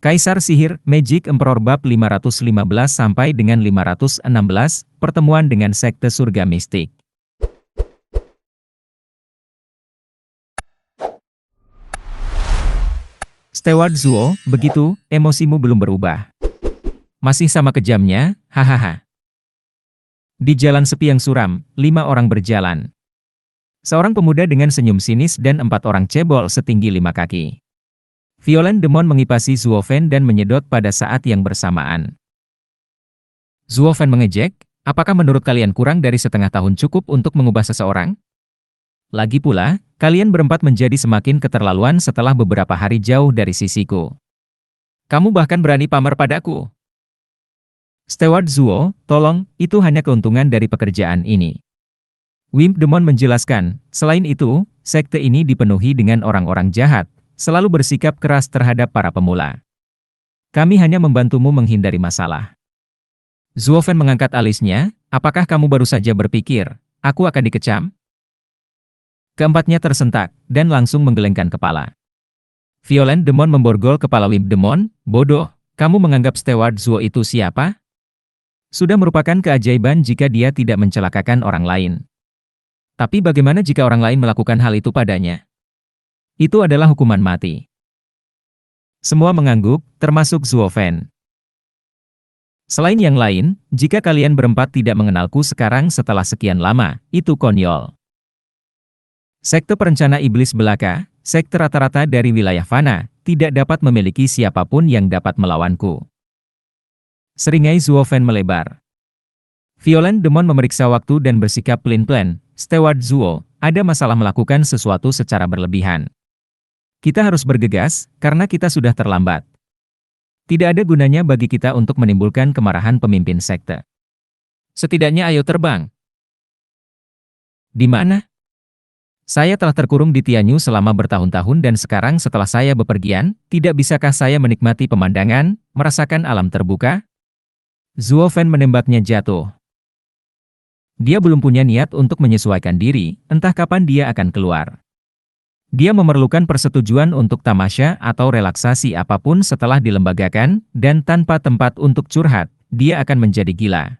Kaisar Sihir, Magic Emperor bab 515 sampai dengan 516, pertemuan dengan sekte surga mistik. Steward Zuo, begitu, emosimu belum berubah. Masih sama kejamnya, hahaha. Di jalan sepi yang suram, 5 orang berjalan. Seorang pemuda dengan senyum sinis dan 4 orang cebol setinggi 5 kaki. Violent Demon mengipasi Zuo Fan dan menyedot pada saat yang bersamaan. Zuo Fan mengejek, apakah menurut kalian kurang dari setengah tahun cukup untuk mengubah seseorang? Lagi pula, kalian berempat menjadi semakin keterlaluan setelah beberapa hari jauh dari sisiku. Kamu bahkan berani pamer padaku. Steward Zuo, tolong, itu hanya keuntungan dari pekerjaan ini. Wimp Demon menjelaskan, selain itu, sekte ini dipenuhi dengan orang-orang jahat, selalu bersikap keras terhadap para pemula. Kami hanya membantumu menghindari masalah. Zuo Fan mengangkat alisnya, apakah kamu baru saja berpikir, aku akan dikecam? Keempatnya tersentak, dan langsung menggelengkan kepala. Violent Demon memborgol kepala Wimp Demon, bodoh, kamu menganggap Steward Zuo itu siapa? Sudah merupakan keajaiban jika dia tidak mencelakakan orang lain. Tapi bagaimana jika orang lain melakukan hal itu padanya? Itu adalah hukuman mati. Semua mengangguk, termasuk Zuo Fan. Selain yang lain, jika kalian berempat tidak mengenalku sekarang setelah sekian lama, itu konyol. Sekte perencana iblis belaka, sekte rata-rata dari wilayah fana, tidak dapat memiliki siapapun yang dapat melawanku. Seringai Zuo Fan melebar. Violent Demon memeriksa waktu dan bersikap pelin-pelan, Steward Zuo, ada masalah melakukan sesuatu secara berlebihan. Kita harus bergegas, karena kita sudah terlambat. Tidak ada gunanya bagi kita untuk menimbulkan kemarahan pemimpin sekte. Setidaknya ayo terbang. Di mana? Saya telah terkurung di Tianyu selama bertahun-tahun dan sekarang setelah saya bepergian, tidak bisakah saya menikmati pemandangan, merasakan alam terbuka? Zuo Fan menembaknya jatuh. Dia belum punya niat untuk menyesuaikan diri, entah kapan dia akan keluar. Dia memerlukan persetujuan untuk tamasya atau relaksasi apapun setelah dilembagakan, dan tanpa tempat untuk curhat, dia akan menjadi gila.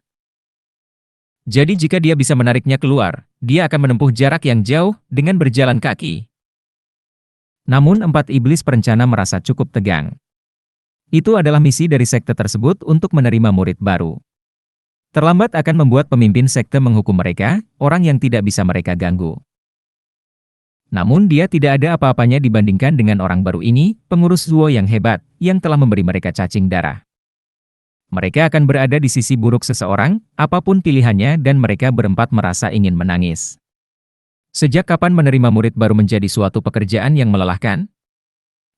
Jadi jika dia bisa menariknya keluar, dia akan menempuh jarak yang jauh dengan berjalan kaki. Namun 4 iblis perencana merasa cukup tegang. Itu adalah misi dari sekte tersebut untuk menerima murid baru. Terlambat akan membuat pemimpin sekte menghukum mereka, orang yang tidak bisa mereka ganggu. Namun dia tidak ada apa-apanya dibandingkan dengan orang baru ini, pengurus Zuo yang hebat, yang telah memberi mereka cacing darah. Mereka akan berada di sisi buruk seseorang, apapun pilihannya dan mereka berempat merasa ingin menangis. Sejak kapan menerima murid baru menjadi suatu pekerjaan yang melelahkan?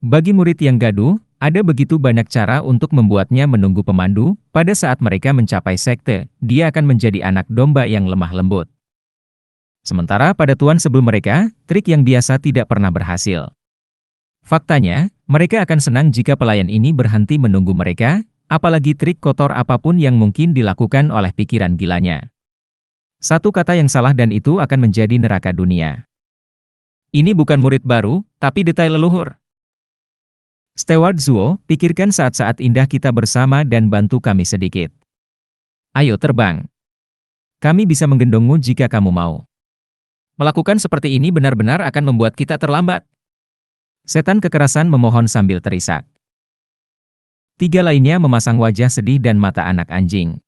Bagi murid yang gaduh, ada begitu banyak cara untuk membuatnya menunggu pemandu, pada saat mereka mencapai sekte, dia akan menjadi anak domba yang lemah lembut. Sementara pada tuan sebelum mereka, trik yang biasa tidak pernah berhasil. Faktanya, mereka akan senang jika pelayan ini berhenti menunggu mereka, apalagi trik kotor apapun yang mungkin dilakukan oleh pikiran gilanya. Satu kata yang salah dan itu akan menjadi neraka dunia. Ini bukan murid baru, tapi detail leluhur. Steward Zuo, pikirkan saat-saat indah kita bersama dan bantu kami sedikit. Ayo terbang. Kami bisa menggendongmu jika kamu mau. Melakukan seperti ini benar-benar akan membuat kita terlambat. Setan kekerasan memohon sambil terisak. 3 lainnya memasang wajah sedih dan mata anak anjing.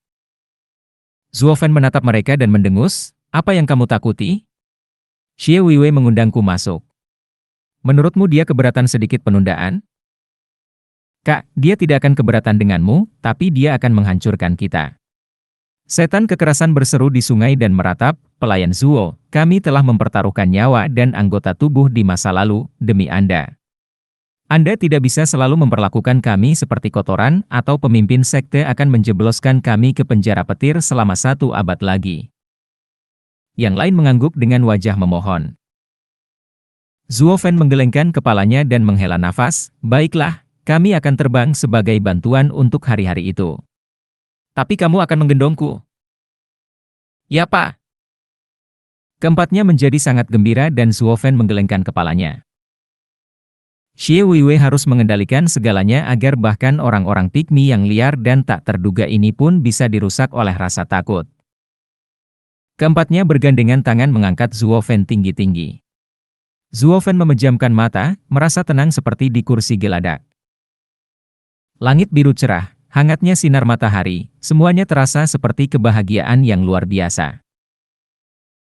Zuo Fan menatap mereka dan mendengus, apa yang kamu takuti? Xie Weiwei mengundangku masuk. Menurutmu dia keberatan sedikit penundaan? Kak, dia tidak akan keberatan denganmu, tapi dia akan menghancurkan kita. Setan kekerasan berseru di sungai dan meratap, pelayan Zuo, kami telah mempertaruhkan nyawa dan anggota tubuh di masa lalu, demi Anda. Anda tidak bisa selalu memperlakukan kami seperti kotoran, atau pemimpin sekte akan menjebloskan kami ke penjara petir selama 1 abad lagi. Yang lain mengangguk dengan wajah memohon. Zuo Fan menggelengkan kepalanya dan menghela nafas, baiklah, kami akan terbang sebagai bantuan untuk hari-hari itu. Tapi kamu akan menggendongku. Ya Pak. Keempatnya menjadi sangat gembira dan Zuo Fan menggelengkan kepalanya. Xie Weiwei harus mengendalikan segalanya agar bahkan orang-orang pigmi yang liar dan tak terduga ini pun bisa dirusak oleh rasa takut. Keempatnya bergandengan tangan mengangkat Zuofen tinggi-tinggi. Zuofen memejamkan mata, merasa tenang seperti di kursi geladak. Langit biru cerah, hangatnya sinar matahari, semuanya terasa seperti kebahagiaan yang luar biasa.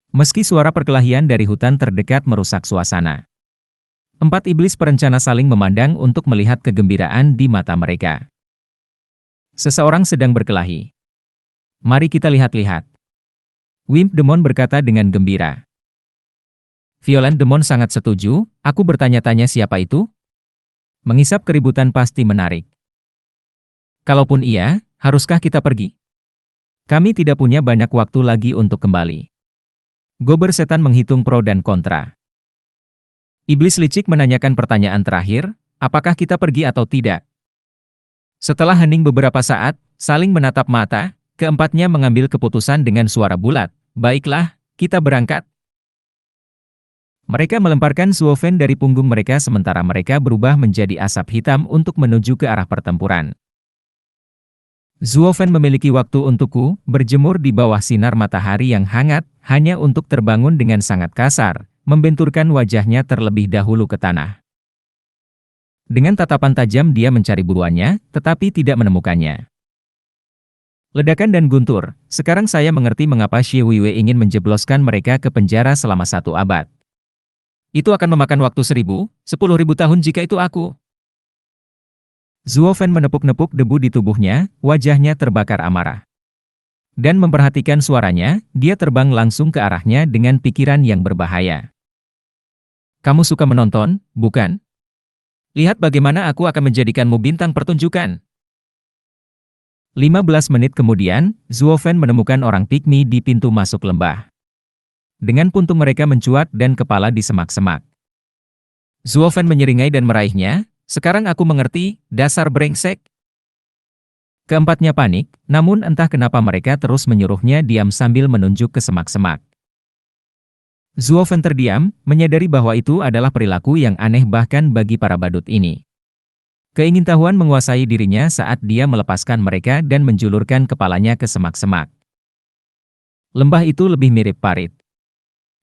Meski suara perkelahian dari hutan terdekat merusak suasana. Empat iblis perencana saling memandang untuk melihat kegembiraan di mata mereka. Seseorang sedang berkelahi. Mari kita lihat-lihat. Wimp Demon berkata dengan gembira. Violent Demon sangat setuju, aku bertanya-tanya siapa itu? Mengisap keributan pasti menarik. Kalaupun iya, haruskah kita pergi? Kami tidak punya banyak waktu lagi untuk kembali. Gober setan menghitung pro dan kontra. Iblis licik menanyakan pertanyaan terakhir, apakah kita pergi atau tidak? Setelah hening beberapa saat, saling menatap mata, keempatnya mengambil keputusan dengan suara bulat, baiklah, kita berangkat. Mereka melemparkan Zuofen dari punggung mereka sementara mereka berubah menjadi asap hitam untuk menuju ke arah pertempuran. Zuofen memiliki waktu untukku, berjemur di bawah sinar matahari yang hangat, hanya untuk terbangun dengan sangat kasar, membenturkan wajahnya terlebih dahulu ke tanah. Dengan tatapan tajam dia mencari buruannya, tetapi tidak menemukannya. Ledakan dan guntur, sekarang saya mengerti mengapa Xie Weiwei ingin menjebloskan mereka ke penjara selama 1 abad. Itu akan memakan waktu 1000, 10.000 tahun jika itu aku. Zuofen menepuk-nepuk debu di tubuhnya, wajahnya terbakar amarah. Dan memperhatikan suaranya, dia terbang langsung ke arahnya dengan pikiran yang berbahaya. Kamu suka menonton, bukan? Lihat bagaimana aku akan menjadikanmu bintang pertunjukan. 15 menit kemudian, Zuofen menemukan orang pigmi di pintu masuk lembah. Dengan puntung mereka mencuat dan kepala di semak-semak. Zuofen menyeringai dan meraihnya, sekarang aku mengerti, dasar brengsek. Keempatnya panik, namun entah kenapa mereka terus menyuruhnya diam sambil menunjuk ke semak-semak. Zuofen terdiam, menyadari bahwa itu adalah perilaku yang aneh bahkan bagi para badut ini. Keingintahuan menguasai dirinya saat dia melepaskan mereka dan menjulurkan kepalanya ke semak-semak. Lembah itu lebih mirip parit.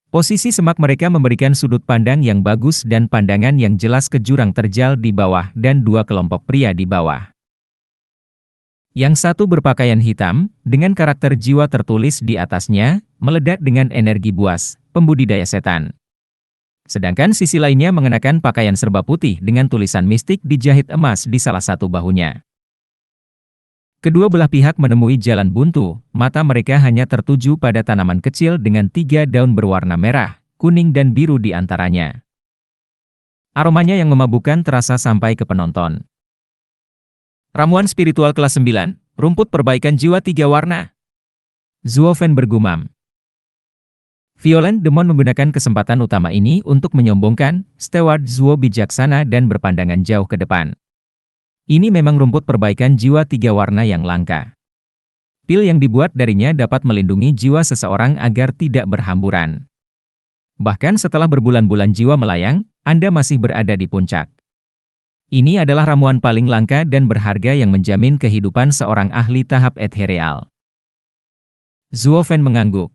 Posisi semak mereka memberikan sudut pandang yang bagus dan pandangan yang jelas ke jurang terjal di bawah dan 2 kelompok pria di bawah. Yang satu berpakaian hitam, dengan karakter jiwa tertulis di atasnya, meledak dengan energi buas, pembudidaya setan. Sedangkan sisi lainnya mengenakan pakaian serba putih dengan tulisan mistik dijahit emas di salah satu bahunya. Kedua belah pihak menemui jalan buntu, mata mereka hanya tertuju pada tanaman kecil dengan 3 daun berwarna merah, kuning dan biru di antaranya. Aromanya yang memabukkan terasa sampai ke penonton. Ramuan spiritual kelas 9, rumput perbaikan jiwa 3 warna. Zuofen bergumam. Violent Demon menggunakan kesempatan utama ini untuk menyombongkan, Steward Zuo bijaksana dan berpandangan jauh ke depan. Ini memang rumput perbaikan jiwa 3 warna yang langka. Pil yang dibuat darinya dapat melindungi jiwa seseorang agar tidak berhamburan. Bahkan setelah berbulan-bulan jiwa melayang, Anda masih berada di puncak. Ini adalah ramuan paling langka dan berharga yang menjamin kehidupan seorang ahli tahap ethereal. Zuofen mengangguk.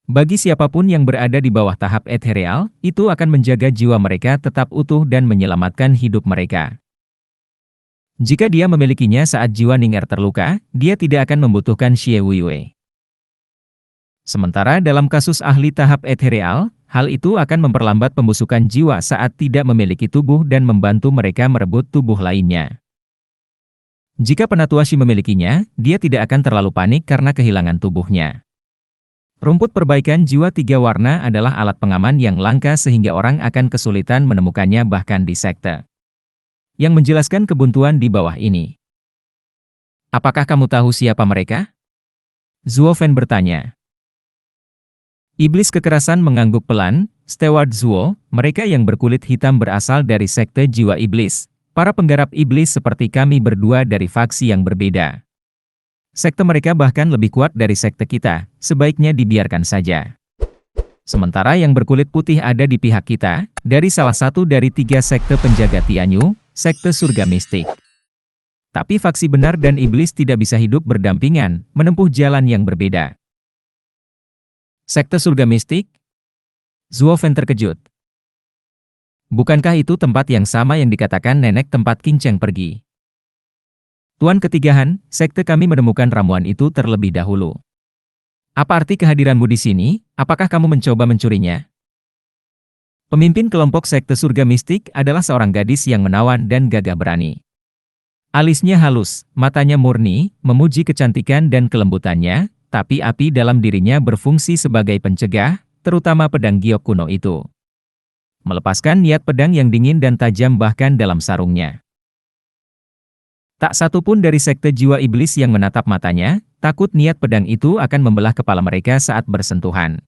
Bagi siapapun yang berada di bawah tahap ethereal, itu akan menjaga jiwa mereka tetap utuh dan menyelamatkan hidup mereka. Jika dia memilikinya saat jiwa Ning Er terluka, dia tidak akan membutuhkan Xie Weiwei. Sementara dalam kasus ahli tahap ethereal, hal itu akan memperlambat pembusukan jiwa saat tidak memiliki tubuh dan membantu mereka merebut tubuh lainnya. Jika Penatua Shi memilikinya, dia tidak akan terlalu panik karena kehilangan tubuhnya. Rumput perbaikan jiwa 3 warna adalah alat pengaman yang langka sehingga orang akan kesulitan menemukannya bahkan di sekte. Yang menjelaskan kebuntuan di bawah ini. Apakah kamu tahu siapa mereka? Zuofen bertanya. Iblis kekerasan mengangguk pelan, Steward Zuo, mereka yang berkulit hitam berasal dari sekte jiwa iblis. Para penggarap iblis seperti kami berdua dari faksi yang berbeda. Sekte mereka bahkan lebih kuat dari sekte kita, sebaiknya dibiarkan saja. Sementara yang berkulit putih ada di pihak kita, dari salah satu dari 3 sekte penjaga Tianyu, sekte surga mistik. Tapi faksi benar dan iblis tidak bisa hidup berdampingan, menempuh jalan yang berbeda. Sekte surga mistik? Zuo Fen terkejut. Bukankah itu tempat yang sama yang dikatakan nenek tempat Qin Cheng pergi? Tuan Ketigahan, sekte kami menemukan ramuan itu terlebih dahulu. Apa arti kehadiranmu di sini? Apakah kamu mencoba mencurinya? Pemimpin kelompok sekte surga mistik adalah seorang gadis yang menawan dan gagah berani. Alisnya halus, matanya murni, memuji kecantikan dan kelembutannya, tapi api dalam dirinya berfungsi sebagai pencegah, terutama pedang giok kuno itu. Melepaskan niat pedang yang dingin dan tajam bahkan dalam sarungnya. Tak satu pun dari sekte jiwa iblis yang menatap matanya, takut niat pedang itu akan membelah kepala mereka saat bersentuhan.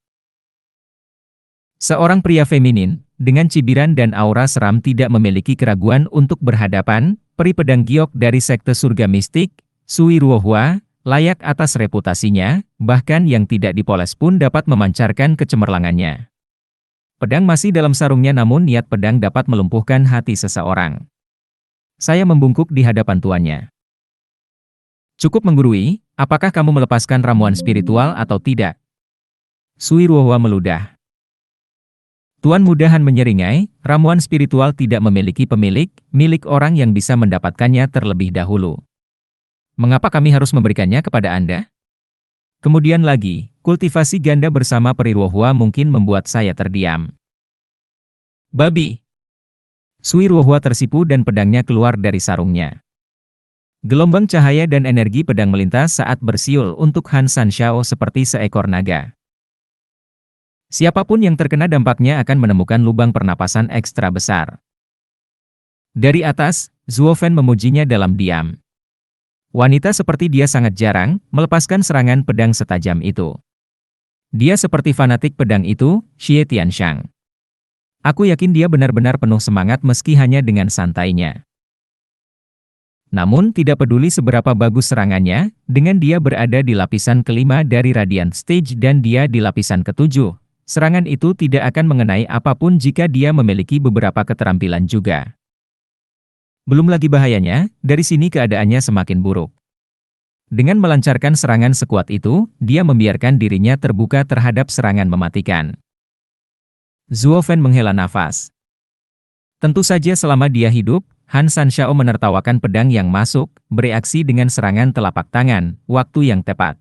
Seorang pria feminin, dengan cibiran dan aura seram tidak memiliki keraguan untuk berhadapan, peri pedang giok dari sekte surga mistik, Sui Ruohua, layak atas reputasinya, bahkan yang tidak dipoles pun dapat memancarkan kecemerlangannya. Pedang masih dalam sarungnya namun niat pedang dapat melumpuhkan hati seseorang. Saya membungkuk di hadapan tuannya. Cukup menggurui, apakah kamu melepaskan ramuan spiritual atau tidak? Sui Ruohua meludah. Tuan Mudahan menyeringai, ramuan spiritual tidak memiliki pemilik, milik orang yang bisa mendapatkannya terlebih dahulu. Mengapa kami harus memberikannya kepada Anda? Kemudian lagi, kultivasi ganda bersama peri Ruohua mungkin membuat saya terdiam. Babi! Sui Ruohua tersipu dan pedangnya keluar dari sarungnya. Gelombang cahaya dan energi pedang melintas saat bersiul untuk Han Sanshao seperti seekor naga. Siapapun yang terkena dampaknya akan menemukan lubang pernapasan ekstra besar. Dari atas, Zuo Fen memujinya dalam diam. Wanita seperti dia sangat jarang melepaskan serangan pedang setajam itu. Dia seperti fanatik pedang itu, Xie Tianshang. Aku yakin dia benar-benar penuh semangat meski hanya dengan santainya. Namun tidak peduli seberapa bagus serangannya, dengan dia berada di lapisan kelima dari Radiant Stage dan dia di lapisan ketujuh, serangan itu tidak akan mengenai apapun jika dia memiliki beberapa keterampilan juga. Belum lagi bahayanya, dari sini keadaannya semakin buruk. Dengan melancarkan serangan sekuat itu, dia membiarkan dirinya terbuka terhadap serangan mematikan. Zuo Fen menghela nafas. Tentu saja selama dia hidup, Han Sanshao menertawakan pedang yang masuk, bereaksi dengan serangan telapak tangan, waktu yang tepat.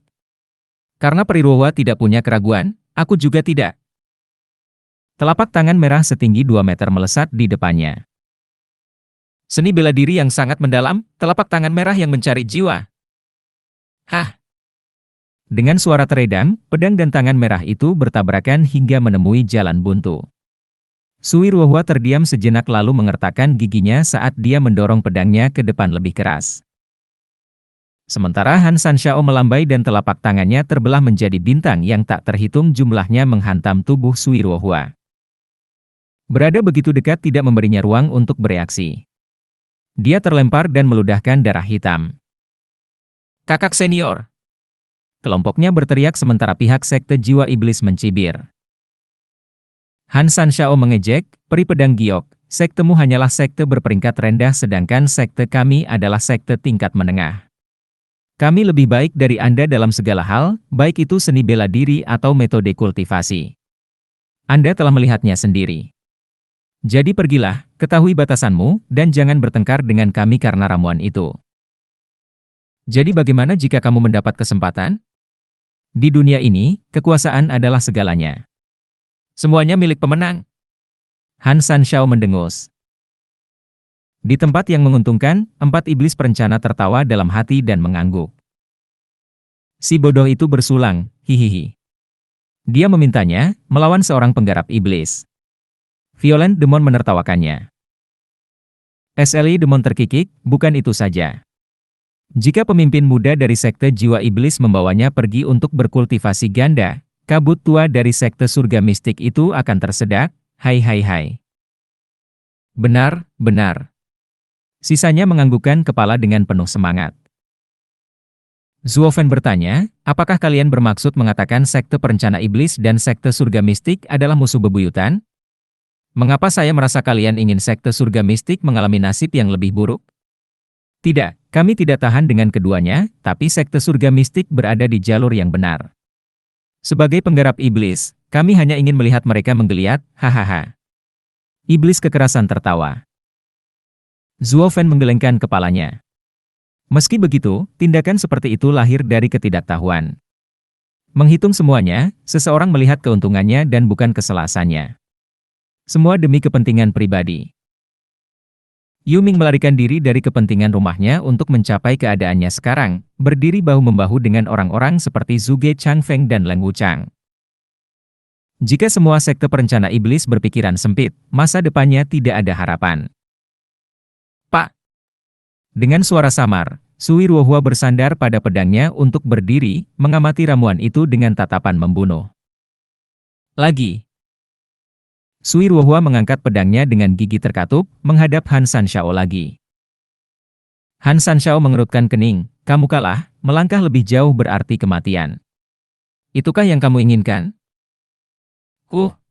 Karena peri Ruohua tidak punya keraguan, aku juga tidak. Telapak tangan merah setinggi 2 meter melesat di depannya. Seni bela diri yang sangat mendalam, telapak tangan merah yang mencari jiwa. Hah! Dengan suara teredam, pedang dan tangan merah itu bertabrakan hingga menemui jalan buntu. Sui Ruohua terdiam sejenak lalu mengertakkan giginya saat dia mendorong pedangnya ke depan lebih keras. Sementara Han Sanshao melambai dan telapak tangannya terbelah menjadi bintang yang tak terhitung jumlahnya menghantam tubuh Sui Ruohua. Berada begitu dekat tidak memberinya ruang untuk bereaksi. Dia terlempar dan meludahkan darah hitam. Kakak senior! Kelompoknya berteriak sementara pihak sekte jiwa iblis mencibir. Han Sanshao mengejek, peri pedang giok, sektemu hanyalah sekte berperingkat rendah sedangkan sekte kami adalah sekte tingkat menengah. Kami lebih baik dari Anda dalam segala hal, baik itu seni bela diri atau metode kultivasi. Anda telah melihatnya sendiri. Jadi pergilah, ketahui batasanmu, dan jangan bertengkar dengan kami karena ramuan itu. Jadi bagaimana jika kamu mendapat kesempatan? Di dunia ini, kekuasaan adalah segalanya. Semuanya milik pemenang. Han Sanshao mendengus. Di tempat yang menguntungkan, 4 iblis perencana tertawa dalam hati dan mengangguk. Si bodoh itu bersulang, hihihi. Dia memintanya, melawan seorang penggarap iblis. Violent Demon menertawakannya. SLI Demon terkikik, bukan itu saja. Jika pemimpin muda dari sekte jiwa iblis membawanya pergi untuk berkultivasi ganda, kabut tua dari sekte surga mistik itu akan tersedak, hai. Benar, benar. Sisanya menganggukkan kepala dengan penuh semangat. Zuo Fen bertanya, Apakah kalian bermaksud mengatakan sekte perencana iblis dan sekte surga mistik adalah musuh bebuyutan? Mengapa saya merasa kalian ingin sekte surga mistik mengalami nasib yang lebih buruk? Tidak, kami tidak tahan dengan keduanya, tapi sekte surga mistik berada di jalur yang benar. Sebagai penggarap iblis, kami hanya ingin melihat mereka menggeliat, hahaha. Iblis kekerasan tertawa. Zuo Fen menggelengkan kepalanya. Meski begitu, tindakan seperti itu lahir dari ketidaktahuan. Menghitung semuanya, seseorang melihat keuntungannya dan bukan kesalahannya. Semua demi kepentingan pribadi. Yu Ming melarikan diri dari kepentingan rumahnya untuk mencapai keadaannya sekarang, berdiri bahu-membahu dengan orang-orang seperti Zhuge Changfeng dan Leng Wuchang. Jika semua sekte perencana iblis berpikiran sempit, masa depannya tidak ada harapan. Pak! Dengan suara samar, Sui Ruohua bersandar pada pedangnya untuk berdiri, mengamati ramuan itu dengan tatapan membunuh. Lagi. Sui Ruohua mengangkat pedangnya dengan gigi terkatup, menghadap Han Sanshao lagi. Han Sanshao mengerutkan kening, kamu kalah, melangkah lebih jauh berarti kematian. Itukah yang kamu inginkan?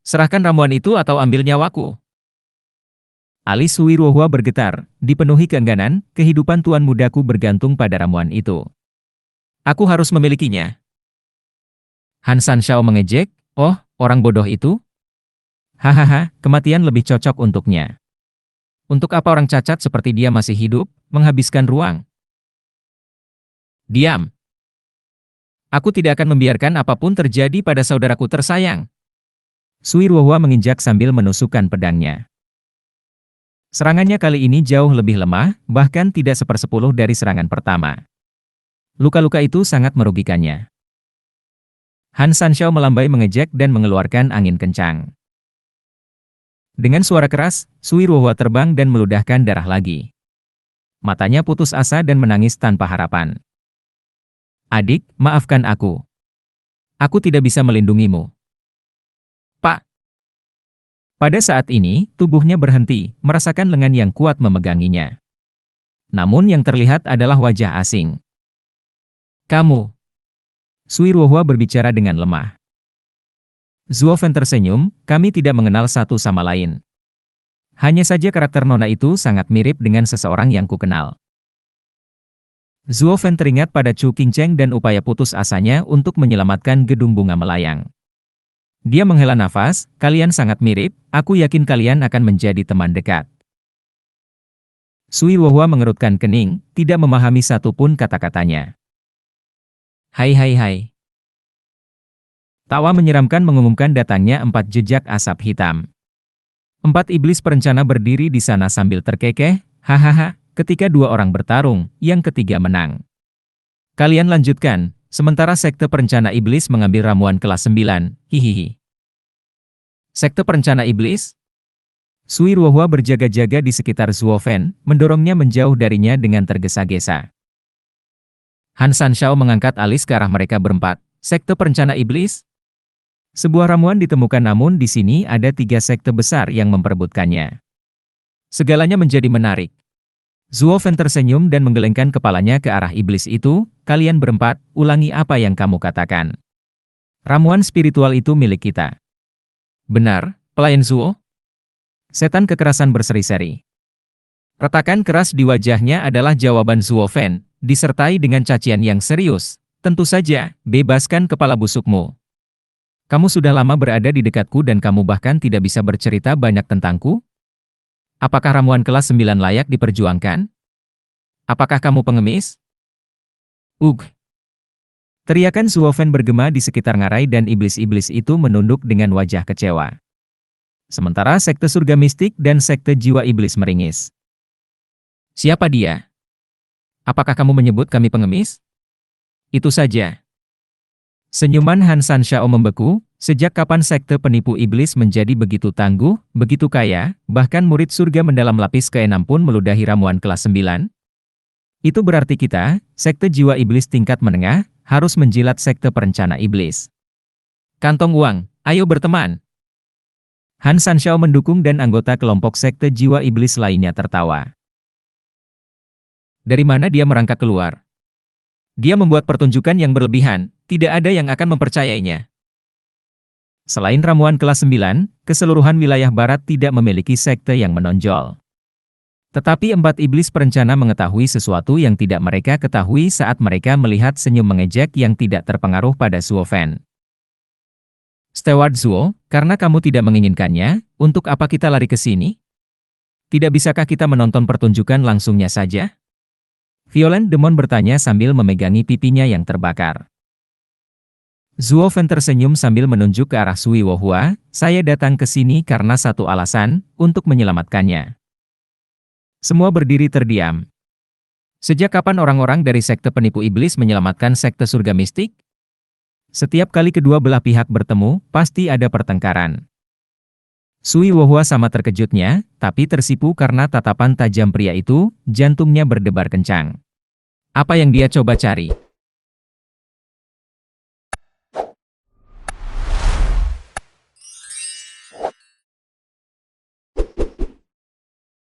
Serahkan ramuan itu atau ambil nyawaku. Alis Sui Ruohua bergetar, dipenuhi keengganan, kehidupan tuan mudaku bergantung pada ramuan itu. Aku harus memilikinya. Han Sanshao mengejek, oh, orang bodoh itu? Hahaha, kematian lebih cocok untuknya. Untuk apa orang cacat seperti dia masih hidup, menghabiskan ruang? Diam. Aku tidak akan membiarkan apapun terjadi pada saudaraku tersayang. Sui Ruohua menginjak sambil menusukkan pedangnya. Serangannya kali ini jauh lebih lemah, bahkan tidak sepersepuluh dari serangan pertama. Luka-luka itu sangat merugikannya. Han Sanshao melambai mengejek dan mengeluarkan angin kencang. Dengan suara keras, Sui Ruohua terbang dan meludahkan darah lagi. Matanya putus asa dan menangis tanpa harapan. Adik, maafkan aku. Aku tidak bisa melindungimu. Pak. Pada saat ini, tubuhnya berhenti, merasakan lengan yang kuat memeganginya. Namun yang terlihat adalah wajah asing. Kamu. Sui Ruohua berbicara dengan lemah. Zuo Fen tersenyum, kami tidak mengenal satu sama lain. Hanya saja karakter nona itu sangat mirip dengan seseorang yang kukenal. Zuo Fen teringat pada Chu Qingcheng dan upaya putus asanya untuk menyelamatkan gedung bunga melayang. Dia menghela nafas, kalian sangat mirip, aku yakin kalian akan menjadi teman dekat. Sui Ruohua mengerutkan kening, tidak memahami satupun kata-katanya. Hai hai hai. Tawa menyeramkan mengumumkan datangnya 4 jejak asap hitam. 4 iblis perencana berdiri di sana sambil terkekeh, hahaha, ketika 2 orang bertarung, yang ketiga menang. Kalian lanjutkan, sementara sekte perencana iblis mengambil ramuan kelas 9, hihihi. Sekte perencana iblis? Sui Ruohua berjaga-jaga di sekitar Zuo Fen, mendorongnya menjauh darinya dengan tergesa-gesa. Han Sanshao mengangkat alis ke arah mereka berempat, sekte perencana iblis? Sebuah ramuan ditemukan namun di sini ada 3 sekte besar yang memperebutkannya. Segalanya menjadi menarik. Zuo Fen tersenyum dan menggelengkan kepalanya ke arah iblis itu, kalian berempat, ulangi apa yang kamu katakan. Ramuan spiritual itu milik kita. Benar, pelayan Zuo? Setan kekerasan berseri-seri. Retakan keras di wajahnya adalah jawaban Zuo Fen, disertai dengan cacian yang serius. Tentu saja, bebaskan kepala busukmu. Kamu sudah lama berada di dekatku dan kamu bahkan tidak bisa bercerita banyak tentangku? Apakah ramuan kelas 9 layak diperjuangkan? Apakah kamu pengemis? Teriakan Zuo Fen bergema di sekitar ngarai dan iblis-iblis itu menunduk dengan wajah kecewa. Sementara sekte surga mistik dan sekte jiwa iblis meringis. Siapa dia? Apakah kamu menyebut kami pengemis? Itu saja. Senyuman Han Sanshao membeku, sejak kapan sekte penipu iblis menjadi begitu tangguh, begitu kaya, bahkan murid surga mendalam lapis ke-6 pun meludahi ramuan kelas 9? Itu berarti kita, sekte jiwa iblis tingkat menengah, harus menjilat sekte perencana iblis. Kantong uang, ayo berteman. Han Sanshao mendukung dan anggota kelompok sekte jiwa iblis lainnya tertawa. Dari mana dia merangkak keluar? Dia membuat pertunjukan yang berlebihan, tidak ada yang akan mempercayainya. Selain ramuan kelas 9, keseluruhan wilayah barat tidak memiliki sekte yang menonjol. Tetapi empat iblis perencana mengetahui sesuatu yang tidak mereka ketahui saat mereka melihat senyum mengejek yang tidak terpengaruh pada Zuo Fan. Steward Zuo, karena kamu tidak menginginkannya, untuk apa kita lari ke sini? Tidak bisakah kita menonton pertunjukan langsungnya saja? Violent Demon bertanya sambil memegangi pipinya yang terbakar. Zuo Fan tersenyum sambil menunjuk ke arah Sui Wohua, saya datang ke sini karena satu alasan, untuk menyelamatkannya. Semua berdiri terdiam. Sejak kapan orang-orang dari sekte penipu iblis menyelamatkan sekte surga mistik? Setiap kali kedua belah pihak bertemu, pasti ada pertengkaran. Sui Wohua sama terkejutnya, tapi tersipu karena tatapan tajam pria itu, jantungnya berdebar kencang. Apa yang dia coba cari?